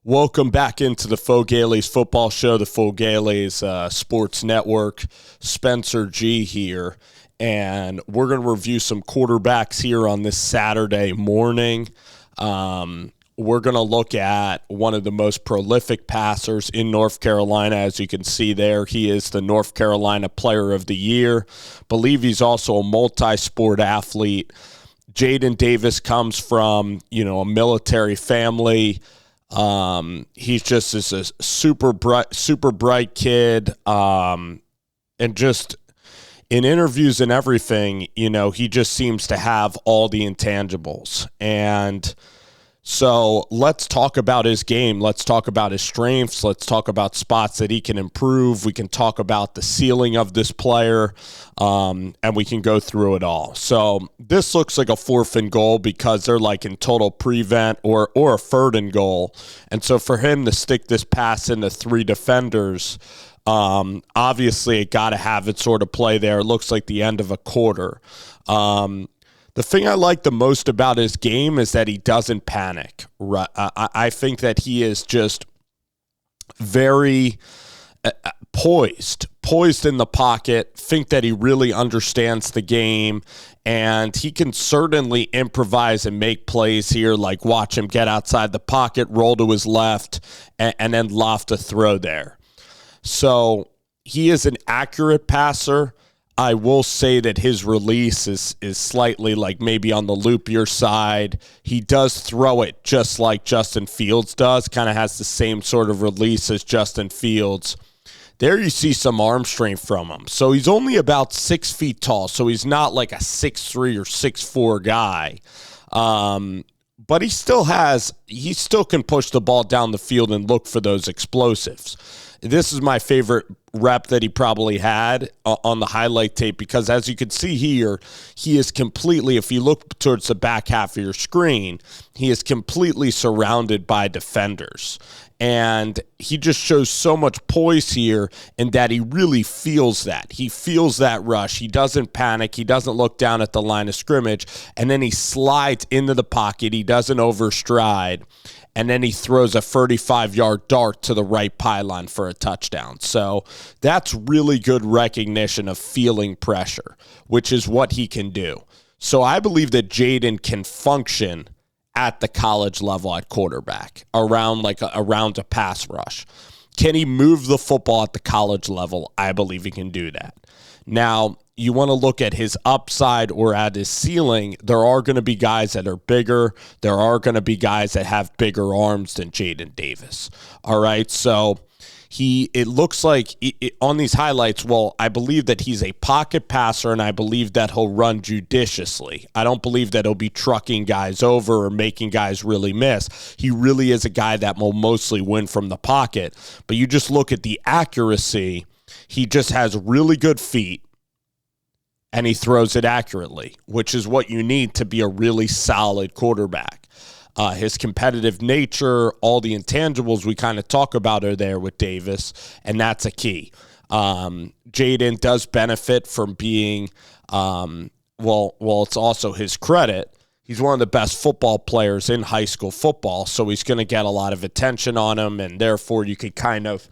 Welcome back into the Fogaley's Football Show, the Fogaley's Sports Network. Spencer G here, and we're going to review some quarterbacks here on this Saturday morning. We're going to look at one of the most prolific passers in North Carolina. As you can see there, he is the North Carolina Player of the Year. Believe he's also a multi-sport athlete. Jadyn Davis comes from, a military family. He's just is a super bright kid. And just in interviews and everything, he just seems to have all the intangibles. And so let's talk about his game. Let's talk about his strengths. Let's talk about spots that he can improve. We can talk about the ceiling of this player, and we can go through it all. So this looks like a 4th and goal because they're like in total prevent or a 3rd and goal. And so for him to stick this pass into 3 defenders, obviously it got to have it sort of play there. It looks like the end of a quarter. The thing I like the most about his game is that he doesn't panic. I think that he is just very poised in the pocket, think that he really understands the game, and he can certainly improvise and make plays here, like watch him get outside the pocket, roll to his left, and then loft a throw there. So he is an accurate passer. I will say that his release is slightly like maybe on the loopier side. He does throw it just like Justin Fields does, kind of has the same sort of release as Justin Fields. There you see some arm strength from him. So he's only about 6 feet tall, so he's not like a 6'3" or 6'4" guy. But he still can push the ball down the field and look for those explosives. This is my favorite rep that he probably had on the highlight tape because as you can see here, he is completely, if you look towards the back half of your screen, he is completely surrounded by defenders. And he just shows so much poise here in that he really feels that. He feels that rush. He doesn't panic. He doesn't look down at the line of scrimmage. And then he slides into the pocket. He doesn't overstride. And then he throws a 35-yard dart to the right pylon for a touchdown. So that's really good recognition of feeling pressure, which is what he can do. So I believe that Jadyn can function at the college level at quarterback, around a pass rush. Can he move the football at the college level? I believe he can do that. Now, you want to look at his upside or at his ceiling, there are going to be guys that are bigger. There are going to be guys that have bigger arms than Jadyn Davis. All right, so it looks like on these highlights, I believe that he's a pocket passer, and I believe that he'll run judiciously. I don't believe that he'll be trucking guys over or making guys really miss. He really is a guy that will mostly win from the pocket. But you just look at the accuracy. He just has really good feet, and he throws it accurately, which is what you need to be a really solid quarterback. His competitive nature, all the intangibles we kind of talk about are there with Davis, and that's a key. Jadyn does benefit from being, it's also his credit. He's one of the best football players in high school football, so he's going to get a lot of attention on him, and therefore you can kind of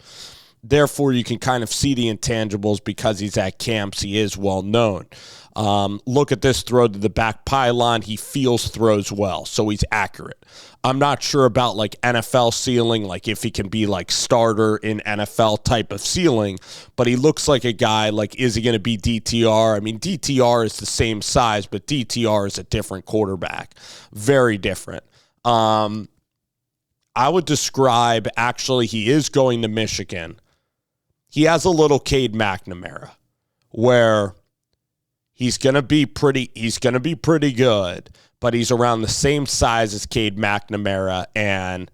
see the intangibles because he's at camps. He is well known. Look at this throw to the back pylon. He feels throws well, so he's accurate. I'm not sure about like NFL ceiling, like if he can be like starter in NFL type of ceiling, but he looks like a guy, like is he going to be DTR? I mean, DTR is the same size, but DTR is a different quarterback. Very different. I would describe, actually, he is going to Michigan. He has a little Cade McNamara where he's going to be pretty good, but he's around the same size as Cade McNamara, and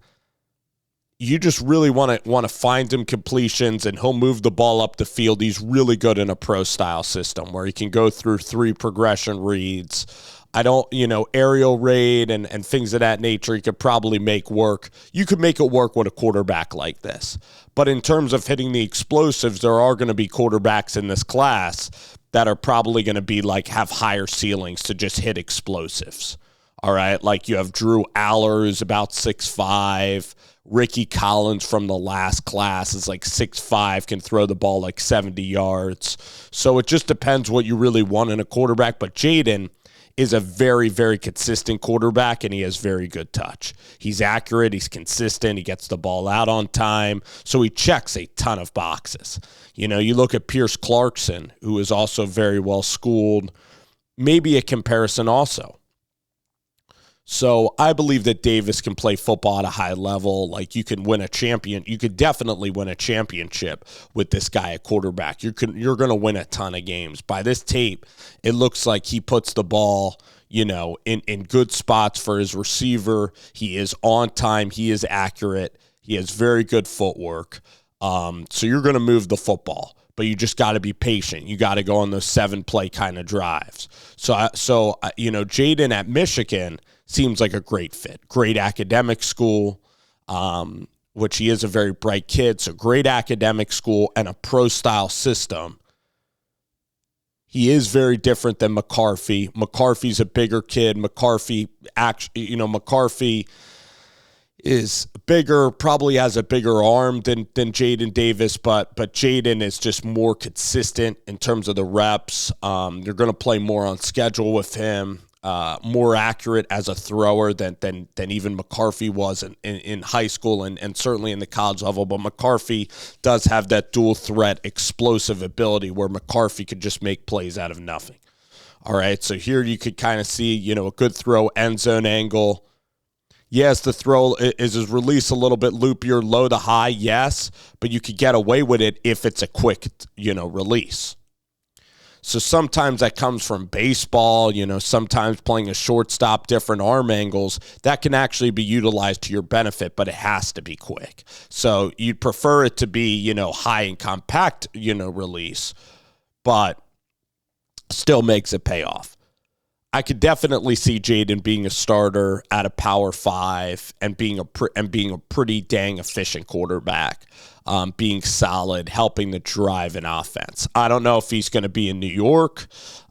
you just really want to find him completions, and he'll move the ball up the field. He's really good in a pro-style system where he can go through 3 progression reads. Aerial raid and things of that nature, he could probably make work. You could make it work with a quarterback like this. But in terms of hitting the explosives, there are going to be quarterbacks in this class that are probably going to be have higher ceilings to just hit explosives. All right, like you have Drew Aller, who's about 6'5". Ricky Collins from the last class is like 6'5", can throw the ball like 70 yards. So it just depends what you really want in a quarterback. But Jadyn is a very, very consistent quarterback, and he has very good touch. He's accurate. He's consistent. He gets the ball out on time. So he checks a ton of boxes. You know, you look at Pierce Clarkson, who is also very well schooled, maybe a comparison also. So I believe that Davis can play football at a high level. Like you can win a champion. You could definitely win a championship with this guy at quarterback. You're going to win a ton of games. By this tape, it looks like he puts the ball, you know, in good spots for his receiver. He is on time. He is accurate. He has very good footwork. So you're going to move the football, but you just got to be patient. You got to go on those 7-play kind of drives. So you know, Jadyn at Michigan seems like a great fit. Great academic school, which he is a very bright kid. So great academic school and a pro-style system. He is very different than McCarthy. McCarthy's a bigger kid. McCarthy is bigger, probably has a bigger arm than Jadyn Davis, but Jadyn is just more consistent in terms of the reps. You're going to play more on schedule with him. More accurate as a thrower than even McCarthy was in high school and certainly in the college level. But McCarthy does have that dual threat explosive ability where McCarthy could just make plays out of nothing. All right, so here you could kind of see, you know, a good throw, end zone angle. Yes, the throw is his release a little bit loopier, low to high, yes, but you could get away with it if it's a quick, you know, release. So sometimes that comes from baseball, you know, sometimes playing a shortstop, different arm angles, that can actually be utilized to your benefit, but it has to be quick. So you'd prefer it to be, you know, high and compact, you know, release, but still makes it pay off. I could definitely see Jadyn being a starter at a Power 5 and being a pretty dang efficient quarterback, being solid, helping to drive an offense. I don't know if he's going to be in New York,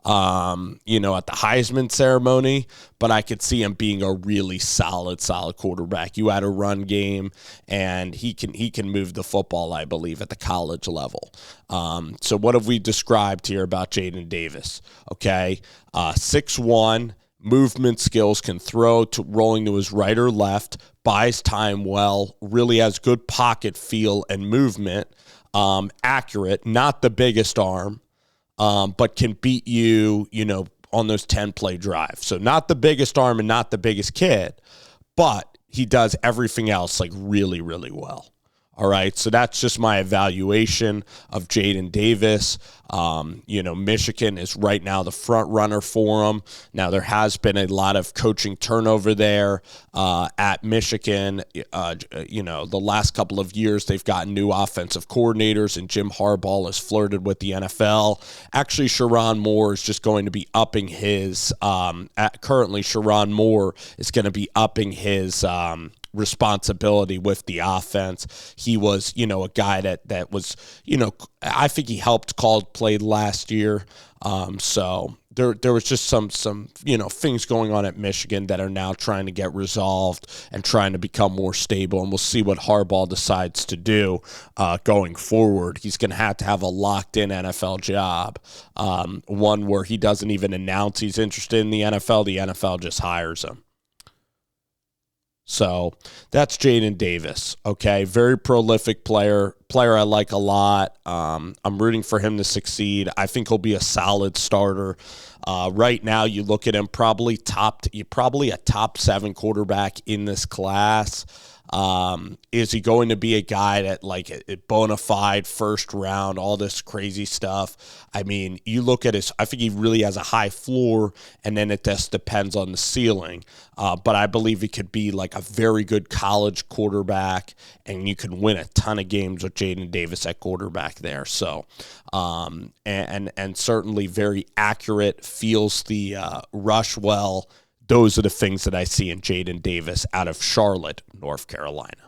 you know, at the Heisman ceremony, but I could see him being a really solid quarterback. You had a run game, and he can move the football, I believe, at the college level. So what have we described here about Jadyn Davis? Okay, 6'1", movement skills, can throw to rolling to his right or left, buys time well, really has good pocket feel and movement, accurate, not the biggest arm, but can beat you, you know, on those 10-play drives. So not the biggest arm and not the biggest kid, but he does everything else like really, really well. All right, so that's just my evaluation of Jadyn Davis. You know, Michigan is right now the front runner for him. Now, there has been a lot of coaching turnover there at Michigan. You know, the last couple of years, they've gotten new offensive coordinators, and Jim Harbaugh has flirted with the NFL. Actually, Sherrone Moore is just going to be upping his currently, Sherrone Moore is going to be upping his responsibility with the offense. He was, you know, a guy that was, you know, I think he helped call play last year. So there was just some, you know, things going on at Michigan that are now trying to get resolved and trying to become more stable. And we'll see what Harbaugh decides to do going forward. He's going to have a locked-in NFL job, one where he doesn't even announce he's interested in the NFL. The NFL just hires him. So that's Jadyn Davis, okay? Very prolific player I like a lot. I'm rooting for him to succeed. I think he'll be a solid starter. Right now, you look at him, probably a top 7 quarterback in this class. Is he going to be a guy that like a bona fide first round, all this crazy stuff? I mean, you look at I think he really has a high floor, and then it just depends on the ceiling. But I believe he could be like a very good college quarterback, and you can win a ton of games with Jadyn Davis at quarterback there. So, and certainly very accurate, feels the rush well. Those are the things that I see in Jadyn Davis out of Charlotte, North Carolina.